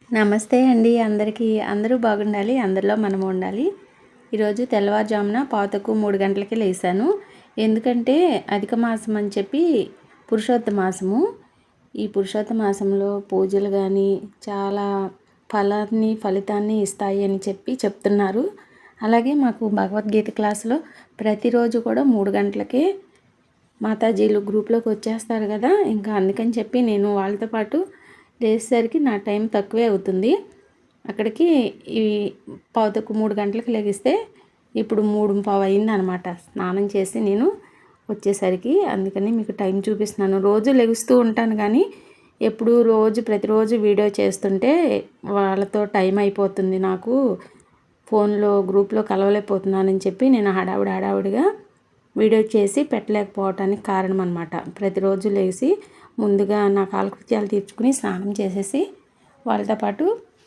నమస్తే అండి అందరికీ. అందరూ బాగుండాలి, అందరిలో మనము ఉండాలి. ఈరోజు తెల్లవారుజామున 2:45 గంటలకి లేసాను. ఎందుకంటే అధిక మాసం అని చెప్పి పురుషోత్తమ మాసము. ఈ పురుషోత్తమ మాసంలో పూజలు కానీ చాలా ఫలితాన్ని ఇస్తాయి అని చెప్పి చెప్తున్నారు. అలాగే మాకు భగవద్గీత క్లాసులో ప్రతిరోజు కూడా 3 గంటలకే మాతాజీలు గ్రూప్లోకి వచ్చేస్తారు కదా, ఇంకా అందుకని చెప్పి నేను వాళ్ళతో పాటు లేచేసరికి నా టైం తక్కువే అవుతుంది. అక్కడికి ఈ 2:45 గంటలకు లెగిస్తే ఇప్పుడు 3:15 అయిందనమాట స్నానం చేసి నేను వచ్చేసరికి. అందుకని మీకు టైం చూపిస్తున్నాను. రోజు లెగుస్తూ ఉంటాను కానీ ప్రతిరోజు వీడియో చేస్తుంటే వాళ్ళతో టైం అయిపోతుంది, నాకు ఫోన్లో గ్రూప్లో కలవలేకపోతున్నానని చెప్పి నేను హడావుడిగా వీడియో చేసి పెట్టలేకపోవటానికి కారణం అనమాట. ప్రతిరోజు లేచి ముందుగా నా కాలకృత్యాలు తీర్చుకుని స్నానం చేసేసి వాళ్ళతో పాటు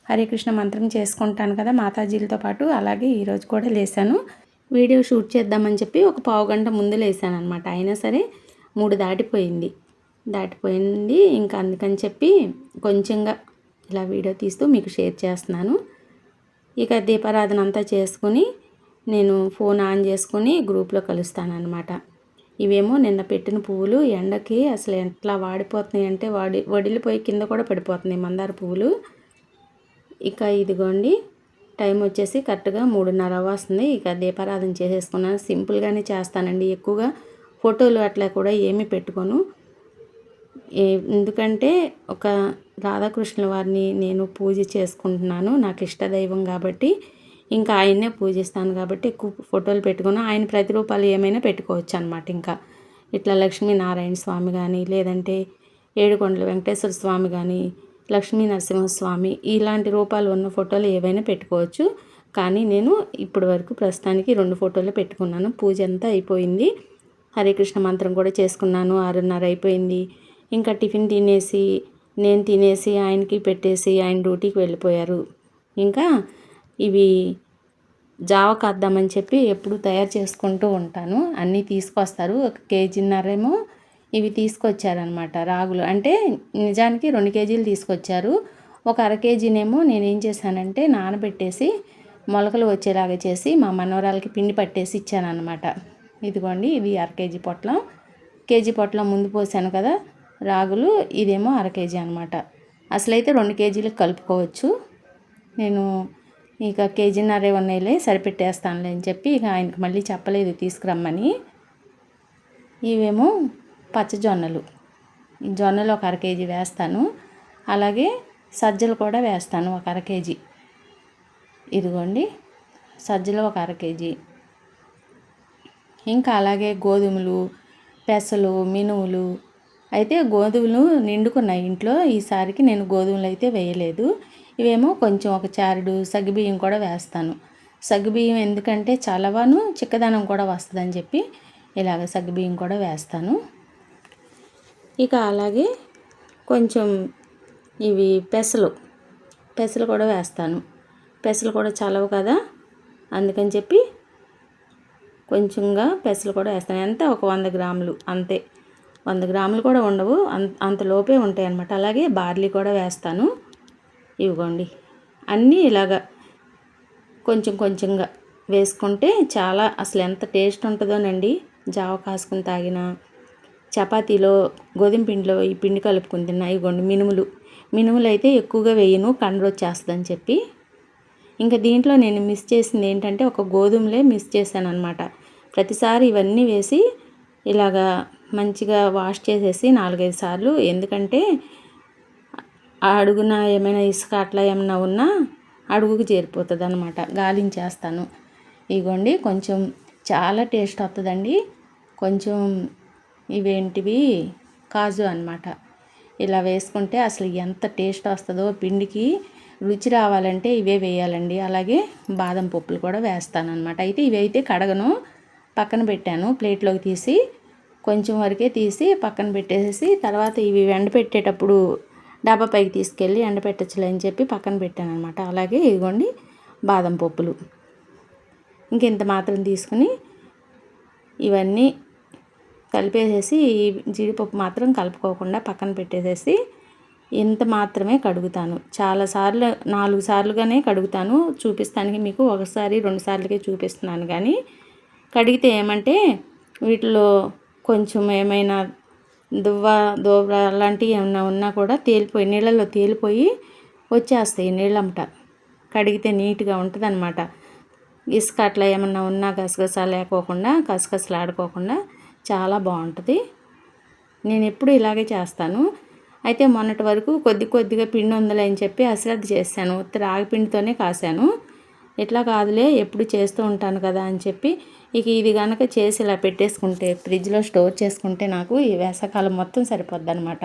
హరే కృష్ణ మంత్రం చేసుకుంటాను కదా మాతాజీలతో పాటు. అలాగే ఈరోజు కూడా లేసాను. వీడియో షూట్ చేద్దామని చెప్పి ఒక పావు గంట ముందు లేసాను అనమాట. అయినా సరే 3 దాటిపోయింది. ఇంకా అందుకని చెప్పి కొంచెంగా ఇలా వీడియో తీస్తూ మీకు షేర్ చేస్తున్నాను. ఇక దీపారాధన అంతా చేసుకుని నేను ఫోన్ ఆన్ చేసుకుని గ్రూప్లో కలుస్తానన్నమాట. ఇవేమో నిన్న పెట్టిన పువ్వులు ఎండకి అసలు ఎట్లా వాడిపోతున్నాయి అంటే వడిలిపోయి కింద కూడా పడిపోతున్నాయి మందార పువ్వులు. ఇక ఇదిగోండి టైం వచ్చేసి కరెక్ట్గా 3:30 వస్తుంది. ఇక దీపారాధన చేసేసుకున్నాను. సింపుల్గానే చేస్తానండి, ఎక్కువగా ఫోటోలు అట్లా కూడా ఏమీ పెట్టుకోను. ఎందుకంటే ఒక రాధాకృష్ణుల వారిని నేను పూజ చేసుకుంటున్నాను, నాకు ఇష్టదైవం కాబట్టి. ఇంకా ఆయన్నే పూజిస్తాను కాబట్టి ఎక్కువ ఫోటోలు పెట్టుకుని ఆయన ప్రతిరూపాలు ఏమైనా పెట్టుకోవచ్చు అనమాట. ఇంకా ఇట్లా లక్ష్మీనారాయణ స్వామి కానీ, లేదంటే ఏడుకొండల వెంకటేశ్వర స్వామి కానీ, లక్ష్మీ నరసింహస్వామి ఇలాంటి రూపాలు ఉన్న ఫోటోలు ఏవైనా పెట్టుకోవచ్చు. కానీ నేను ఇప్పటి వరకు ప్రస్తుతానికి 2 ఫోటోలు పెట్టుకున్నాను. పూజ అంతా అయిపోయింది. హరే కృష్ణ మంత్రం కూడా చేసుకున్నాను. 6:30 అయిపోయింది. ఇంకా టిఫిన్ తినేసి నేను తినేసి ఆయనకి పెట్టేసి ఆయన డ్యూటీకి వెళ్ళిపోయారు. ఇంకా ఇవి జావ కాద్దామని చెప్పి ఎప్పుడు తయారు చేసుకుంటూ ఉంటాను. అన్నీ తీసుకొస్తారు. 1.5 కేజీన్నరేమో ఇవి తీసుకొచ్చారనమాట రాగులు. అంటే నిజానికి 2 కేజీలు తీసుకొచ్చారు. ఒక 1/2 కేజీనేమో నేనేం చేశానంటే నానబెట్టేసి మొలకలు వచ్చేలాగా చేసి మా మనవరాలకి పిండి పట్టేసి ఇచ్చానమాట. ఇదిగోండి ఇది 1/2 కేజీ పొట్లం. కేజీ పొట్లం ముందు పోసాను కదా రాగులు, ఇదేమో 1/2 కేజీ అనమాట. అసలైతే 2 కేజీలకు కలుపుకోవచ్చు. నేను ఇక కేజీన్నరే ఉన్నాయిలే సరిపెట్టేస్తానులే అని చెప్పి ఇక ఆయనకి మళ్ళీ చెప్పలేదు తీసుకురమ్మని. ఇవేమో పచ్చజొన్నలు. ఈ జొన్నలు ఒక 1/2 కేజీ వేస్తాను. అలాగే సజ్జలు కూడా వేస్తాను ఒక 1/2 కేజీ. ఇదిగోండి సజ్జలు ఒక 1/2 కేజీ. ఇంకా అలాగే గోధుమలు, పెసలు, మినువులు. అయితే గోధుమలు నిండుకున్నాయి ఇంట్లో. ఈసారికి నేను గోధుమలు అయితే వేయలేదు. ఇవేమో కొంచెం ఒక చారెడు సగ్గుబియ్యం కూడా వేస్తాను. సగ్గుబియ్యం ఎందుకంటే చలవను చిక్కదనం కూడా వస్తుందని చెప్పి ఇలాగ సగ్గుబియ్యం కూడా వేస్తాను. ఇక అలాగే కొంచెం ఇవి పెసలు కూడా వేస్తాను. పెసలు కూడా చలవ కదా, అందుకని చెప్పి కొంచెంగా పెసలు కూడా వేస్తాను. ఎంత ఒక 100 గ్రాములు అంతే. 100 గ్రాములు కూడా ఉండవు, అంత లోపే ఉంటాయి అన్నమాట. అలాగే బార్లీ కూడా వేస్తాను. ఇవిగోండి అన్నీ ఇలాగా కొంచెంగా వేసుకుంటే చాలా అసలు ఎంత టేస్ట్ ఉంటుందోనండి. జావ కాసుకుని తాగిన, చపాతీలో గోధుమ పిండిలో ఈ పిండి కలుపుకుని తిన్నా. ఇవ్వండి మినుములు అయితే ఎక్కువగా వేయను, కండ్రు వచ్చేస్తుందని చెప్పి. ఇంకా దీంట్లో నేను మిస్ చేసింది ఏంటంటే ఒక గోధుమలే మిస్ చేశాను అనమాట. ప్రతిసారి ఇవన్నీ వేసి ఇలాగా మంచిగా వాష్ చేసేసి 4-5 సార్లు, ఎందుకంటే అడుగున ఏమైనా ఇసుక అట్లా ఏమైనా ఉన్నా అడుగుకి చేరిపోతుంది అనమాట, గాలించేస్తాను. ఇగోండి కొంచెం చాలా టేస్ట్ వస్తుందండి. కొంచెం ఇవేంటివి కాజు అనమాట. ఇలా వేసుకుంటే అసలు ఎంత టేస్ట్ వస్తుందో, పిండికి రుచి రావాలంటే ఇవే వేయాలండి. అలాగే బాదం పప్పులు కూడా వేస్తాను అనమాట. అయితే ఇవి అయితే కడగను, పక్కన పెట్టాను ప్లేట్లోకి తీసి. కొంచెం వరకే తీసి పక్కన పెట్టేసి తర్వాత ఇవి ఎండపెట్టేటప్పుడు డబ్బా పైకి తీసుకెళ్ళి ఎండపెట్టచ్చులే అని చెప్పి పక్కన పెట్టాను అనమాట. అలాగే ఇదిగోండి బాదం పప్పులు ఇంకెంత మాత్రం తీసుకుని ఇవన్నీ కలిపేసేసి జీడిపప్పు మాత్రం కలుపుకోకుండా పక్కన పెట్టేసేసి ఇంత మాత్రమే కడుగుతాను. చాలాసార్లు 4 సార్లుగానే కడుగుతాను. చూపిస్తానికి మీకు ఒకసారి 2 సార్లకే చూపిస్తున్నాను కానీ కడిగితే ఏమంటే వీటిలో కొంచెం ఏమైనా దోవ అలాంటివి ఏమన్నా ఉన్నా కూడా తేలిపోయి నీళ్ళల్లో తేలిపోయి వచ్చేస్తాయి నీళ్ళమ్మట. కడిగితే నీట్గా ఉంటుందన్నమాట. ఇసుక అట్లా ఏమన్నా ఉన్నా గసగసా లేకోకుండా కసకసలాడుకోకుండా చాలా బాగుంటుంది. నేను ఎప్పుడు ఇలాగే చేస్తాను. అయితే మొన్నటి వరకు కొద్దిగా పిండి ఉందలే అని చెప్పి అశ్రద్ధ చేశాను. రాగి పిండితోనే కాశాను. ఇట్లా కాదులే ఎప్పుడు చేస్తూ ఉంటాను కదా అని చెప్పి ఇక ఇది కనుక చేసి ఇలా పెట్టేసుకుంటే ఫ్రిడ్జ్లో స్టోర్ చేసుకుంటే నాకు ఈ వేసవకాలం మొత్తం సరిపోద్ది అనమాట.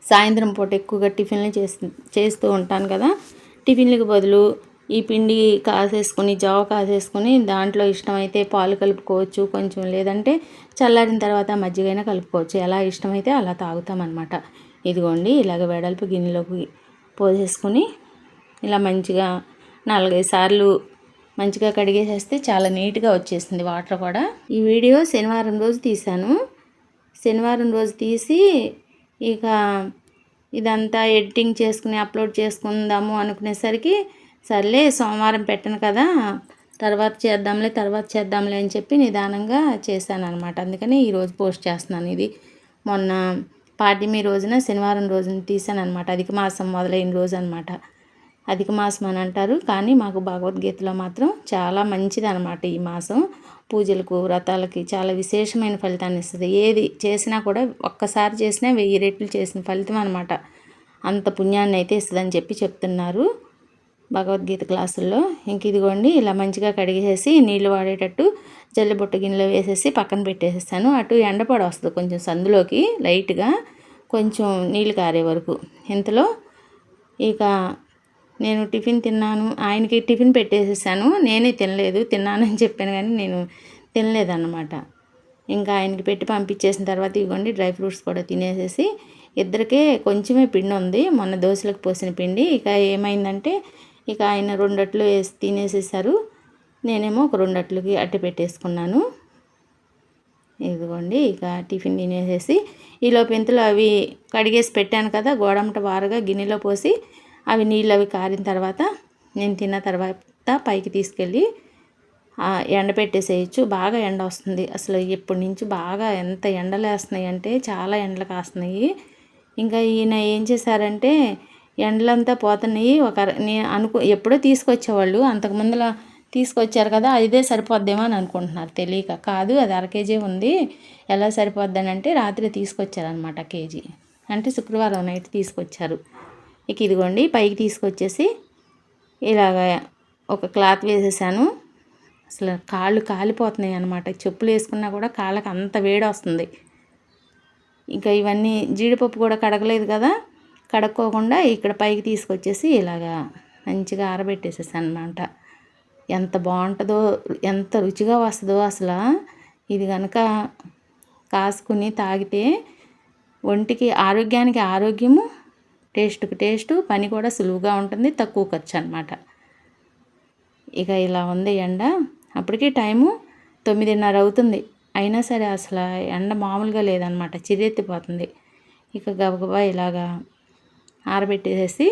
సాయంత్రం పూట ఎక్కువగా టిఫిన్లు చేస్తూ ఉంటాను కదా. టిఫిన్లకు బదులు ఈ పిండి కాసేసుకొని జావ కాసేసుకొని దాంట్లో ఇష్టమైతే పాలు కలుపుకోవచ్చు కొంచెం, లేదంటే చల్లారిన తర్వాత మజ్జిగైనా కలుపుకోవచ్చు. ఎలా ఇష్టమైతే అలా తాగుతామన్నమాట. ఇదిగోండి ఇలాగ వెడల్పు గిన్నెలోకి పోసేసుకొని ఇలా మంచిగా 4-5 సార్లు మంచిగా కడిగేసేస్తే చాలా నీట్గా వచ్చేసింది వాటర్ కూడా. ఈ వీడియో శనివారం రోజు తీశాను. శనివారం రోజు తీసి ఇక ఇదంతా ఎడిటింగ్ చేసుకుని అప్లోడ్ చేసుకుందాము అనుకునేసరికి సర్లే సోమవారం పెట్టను కదా, తర్వాత చేద్దాంలే అని చెప్పి నిదానంగా చేశాను అనమాట. అందుకని ఈరోజు పోస్ట్ చేస్తున్నాను. ఇది మొన్న పాడ్యమి రోజున శనివారం రోజున తీశాను అనమాట. అధిక మాసం మొదలైన రోజు అనమాట. అధిక మాసం అని అంటారు కానీ మాకు భగవద్గీతలో మాత్రం చాలా మంచిది అనమాట. ఈ మాసం పూజలకు వ్రతాలకి చాలా విశేషమైన ఫలితాన్ని ఇస్తుంది. ఏది చేసినా కూడా ఒక్కసారి చేసినా 1000 రెట్లు చేసిన ఫలితం అనమాట. అంత పుణ్యాన్ని అయితే ఇస్తుందని చెప్పి చెప్తున్నారు భగవద్గీత క్లాసుల్లో. ఇంక ఇదిగోండి ఇలా మంచిగా కడిగేసేసి నీళ్ళు వాడేటట్టు జల్లిబుట్ట గిన్నెలో వేసేసి పక్కన పెట్టేసేస్తాను. అటు ఎండపడ వస్తుంది కొంచెం సందులోకి లైట్గా, కొంచెం నీళ్ళు కారే వరకు. ఇంతలో ఇక నేను టిఫిన్ తిన్నాను. ఆయనకి టిఫిన్ పెట్టేసేసాను. నేనే తిన్నానని చెప్పాను కానీ నేను తినలేదన్నమాట. ఇంకా ఆయనకి పెట్టి పంపించేసిన తర్వాత ఇవ్వండి డ్రై ఫ్రూట్స్ కూడా తినేసేసి, ఇద్దరికే కొంచెమే పిండి ఉంది మొన్న దోశలకు పోసిన పిండి. ఇక ఏమైందంటే ఇక ఆయన 2 అట్లు వేసి తినేసేసారు. నేనేమో ఒక 2 అట్లకి అట్టి పెట్టేసుకున్నాను. ఇదిగోండి ఇక టిఫిన్ తినేసేసి ఈలోపు ఇంతలో అవి కడిగేసి పెట్టాను కదా, గోడమట వారుగా గిన్నెలో పోసి అవి నీళ్ళు అవి కారిన తర్వాత నేను తిన్న తర్వాత పైకి తీసుకెళ్ళి ఎండపెట్టేసేయచ్చు. బాగా ఎండ వస్తుంది అసలు. ఇప్పటి నుంచి బాగా ఎంత ఎండలు వేస్తున్నాయి అంటే చాలా ఎండలు కాస్తున్నాయి. ఇంకా ఈయన ఏం చేశారంటే ఎండలంతా పోతున్నాయి. ఎప్పుడో తీసుకొచ్చేవాళ్ళు, అంతకుముందులా తీసుకొచ్చారు కదా, ఇదే సరిపోద్దేమో అని అనుకుంటున్నారు తెలియక. కాదు, అది 1/2 కేజీ ఉంది. ఎలా సరిపోద్దని అంటే రాత్రి తీసుకొచ్చారనమాట కేజీ. అంటే శుక్రవారం నైట్ తీసుకొచ్చారు. ఇక ఇదిగోండి పైకి తీసుకొచ్చేసి ఇలాగ ఒక క్లాత్ వేసేసాను. అసలు కాళ్ళు కాలిపోతున్నాయి అనమాట. చెప్పులు వేసుకున్నా కూడా కాళ్ళకి అంత వేడి వస్తుంది. ఇంకా ఇవన్నీ జీడిపప్పు కూడా కడగలేదు కదా, కడుక్కోకుండా ఇక్కడ పైకి తీసుకొచ్చేసి ఇలాగా మంచిగా ఆరబెట్టేసేసాను అనమాట. ఎంత బాగుంటుందో, ఎంత రుచిగా వస్తుందో అసలు. ఇది కనుక కాసుకుని తాగితే ఒంటికి ఆరోగ్యానికి ఆరోగ్యము, టేస్ట్కి టేస్టు, పని కూడా సులువుగా ఉంటుంది, తక్కువ ఖర్చు అనమాట. ఇక ఇలా ఉంది ఎండ. అప్పటికి టైము 9:30 అవుతుంది. అయినా సరే అసలు ఎండ మామూలుగా లేదనమాట, చిరెత్తిపోతుంది. ఇక గబగబా ఇలాగా ఆరబెట్టేసేసి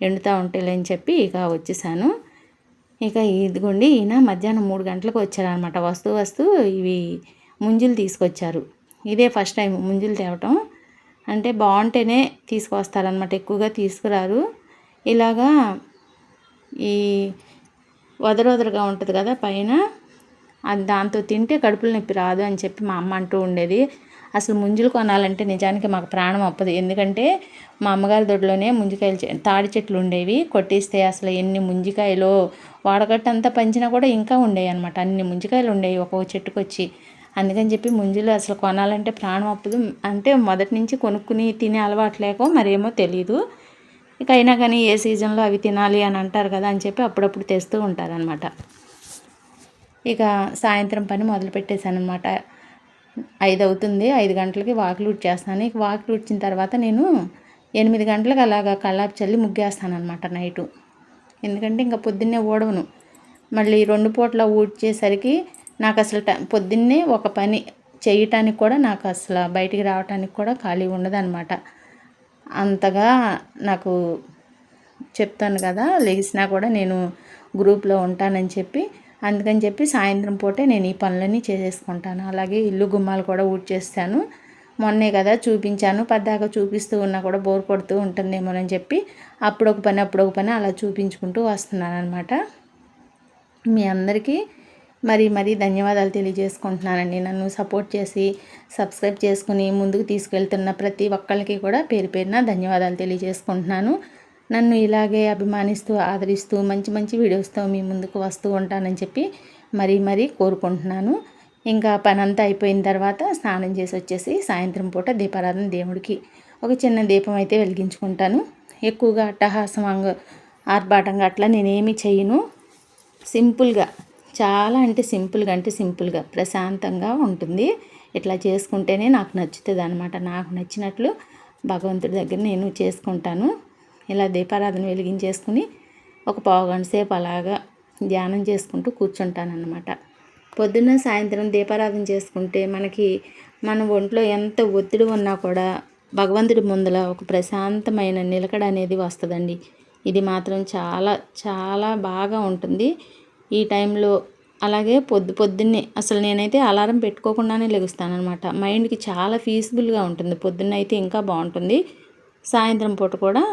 ఎండుతూ ఉంటేలేని చెప్పి ఇక వచ్చేసాను. ఇక ఇదిగోండి ఈయన మధ్యాహ్నం 3 గంటలకు వచ్చారనమాట. వస్తూ ఇవి ముంజులు తీసుకొచ్చారు. ఇదే ఫస్ట్ టైం ముంజులు తేవటం. అంటే బాగుంటేనే తీసుకొస్తారనమాట, ఎక్కువగా తీసుకురారు. ఇలాగా ఈ వదరొదరుగా ఉంటుంది కదా పైన, అది దాంతో తింటే కడుపులో నొప్పి రాదు అని చెప్పి మా అమ్మ అంటూ ఉండేది. అసలు ముంజులు కొనాలంటే నిజానికి మాకు ప్రాణం అప్పదు. ఎందుకంటే మా అమ్మగారి దొడ్లోనే ముంజికాయలు తాడి చెట్లు ఉండేవి. కొట్టిస్తే అసలు ఎన్ని ముంజికాయలు, వాడగట్టంతా పంచినా కూడా ఇంకా ఉండేవి అనమాట. అన్ని ముంజికాయలు ఉండేవి ఒక్కొక్క చెట్టుకు వచ్చి. అందుకని చెప్పి ముంజులు అసలు కొనాలంటే ప్రాణం అప్పదు. అంటే మొదటి నుంచి కొనుక్కుని తినే అలవాటు లేకో మరేమో తెలీదు. ఇక అయినా కానీ ఏ సీజన్లో అవి తినాలి అని అంటారు కదా అని చెప్పి అప్పుడప్పుడు తెస్తూ ఉంటారనమాట. ఇక సాయంత్రం పని మొదలు పెట్టేశాను అనమాట. 5 అవుతుంది. 5 గంటలకి వాకిలి ఊడ్చేస్తాను. ఇక వాకిలి ఊడ్చిన తర్వాత నేను 8 గంటలకు అలాగా కల్లాపు చల్లి ముగ్గేస్తాను అనమాట నైటు. ఎందుకంటే ఇంకా పొద్దున్నే ఊడవను. మళ్ళీ 2 పూట్ల ఊడ్చేసరికి నాకు అసలు పొద్దున్నే ఒక పని చేయటానికి కూడా నాకు అసలు బయటికి రావడానికి కూడా ఖాళీ ఉండదన్నమాట. అంతగా నాకు చెప్తాను కదా, లేచినా కూడా నేను గ్రూప్లో ఉంటానని చెప్పి, అందుకని చెప్పి సాయంత్రం పూటే నేను ఈ పనులన్నీ చేసేసుకుంటాను. అలాగే ఇల్లు గుమ్మాలు కూడా ఊడ్చేస్తాను. మొన్నే కదా చూపించాను, పద్దాక చూపిస్తూ ఉన్నా కూడా బోర్ కొడుతూ ఉంటుందేమోనని చెప్పి అప్పుడొక పని అలా చూపించుకుంటూ వస్తున్నాను అనమాట. మీ అందరికీ మరీ ధన్యవాదాలు తెలియజేసుకుంటున్నానండి. నన్ను సపోర్ట్ చేసి సబ్స్క్రైబ్ చేసుకుని ముందుకు తీసుకెళ్తున్న ప్రతి ఒక్కరికి కూడా పేరు పేరున ధన్యవాదాలు తెలియజేసుకుంటున్నాను. నన్ను ఇలాగే అభిమానిస్తూ ఆదరిస్తూ మంచి మంచి వీడియోస్తో మీ ముందుకు వస్తూ ఉంటానని చెప్పి మరీ కోరుకుంటున్నాను. ఇంకా పనంతా అయిపోయిన తర్వాత స్నానం చేసి వచ్చేసి సాయంత్రం పూట దీపారాధన దేవుడికి ఒక చిన్న దీపం అయితే వెలిగించుకుంటాను. ఎక్కువగా అట్టహాసం ఆర్భాటంగా అట్లా నేనేమి చేయను. సింపుల్గా, చాలా అంటే సింపుల్గా ప్రశాంతంగా ఉంటుంది. ఇట్లా చేసుకుంటేనే నాకు నచ్చుతుంది అనమాట. నాకు నచ్చినట్లు భగవంతుడి దగ్గర నేను చేసుకుంటాను. ఇలా దీపారాధన వెలిగించేసుకుని ఒక పావుగంట సేపు అలాగా ధ్యానం చేసుకుంటూ కూర్చుంటాను అన్నమాట. పొద్దున్న సాయంత్రం దీపారాధన చేసుకుంటే మనకి మన ఒంట్లో ఎంత ఒత్తిడి ఉన్నా కూడా భగవంతుడి ముందల ఒక ప్రశాంతమైన నిలకడ అనేది వస్తుందండి. ఇది మాత్రం చాలా చాలా బాగా ఉంటుంది ఈ టైంలో. అలాగే పొద్దున్నే అసలు నేనైతే అలారం పెట్టుకోకుండానే లెగుస్తాను అనమాట. మైండ్కి చాలా పీస్ఫుల్గా ఉంటుంది. పొద్దున్న అయితే ఇంకా బాగుంటుంది. సాయంత్రం పూట కూడా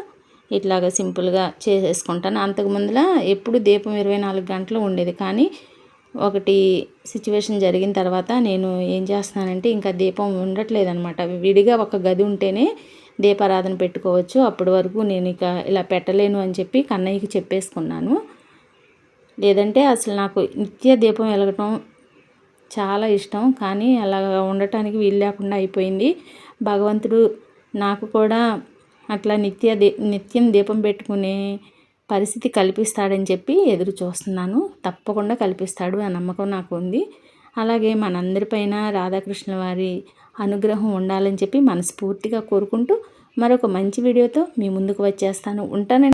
ఇట్లాగా సింపుల్గా చేసేసుకుంటాను. అంతకు ముందర ఎప్పుడు దీపం 24 గంటలు ఉండేది, కానీ ఒకటి సిచ్యువేషన్ జరిగిన తర్వాత నేను ఏం చేస్తున్నానంటే ఇంకా దీపం ఉండట్లేదు అనమాట. విడిగా ఒక గది ఉంటేనే దీపారాధన పెట్టుకోవచ్చు. అప్పటి వరకు నేను ఇక ఇలా పెట్టలేను అని చెప్పి కన్నయ్యకి చెప్పేసుకున్నాను. లేదంటే అసలు నాకు నిత్య దీపం వెలగటం చాలా ఇష్టం, కానీ అలా ఉండటానికి వీలు లేకుండా అయిపోయింది. భగవంతుడు నాకు కూడా అట్లా నిత్యం దీపం పెట్టుకునే పరిస్థితి కల్పిస్తాడని చెప్పి ఎదురు చూస్తున్నాను. తప్పకుండా కల్పిస్తాడు, ఆ నమ్మకం నాకు ఉంది. అలాగే మనందరిపైన రాధాకృష్ణ వారి అనుగ్రహం ఉండాలని చెప్పి మనస్ఫూర్తిగా కోరుకుంటూ మరొక మంచి వీడియోతో మీ ముందుకు వచ్చేస్తాను. ఉంటానండి.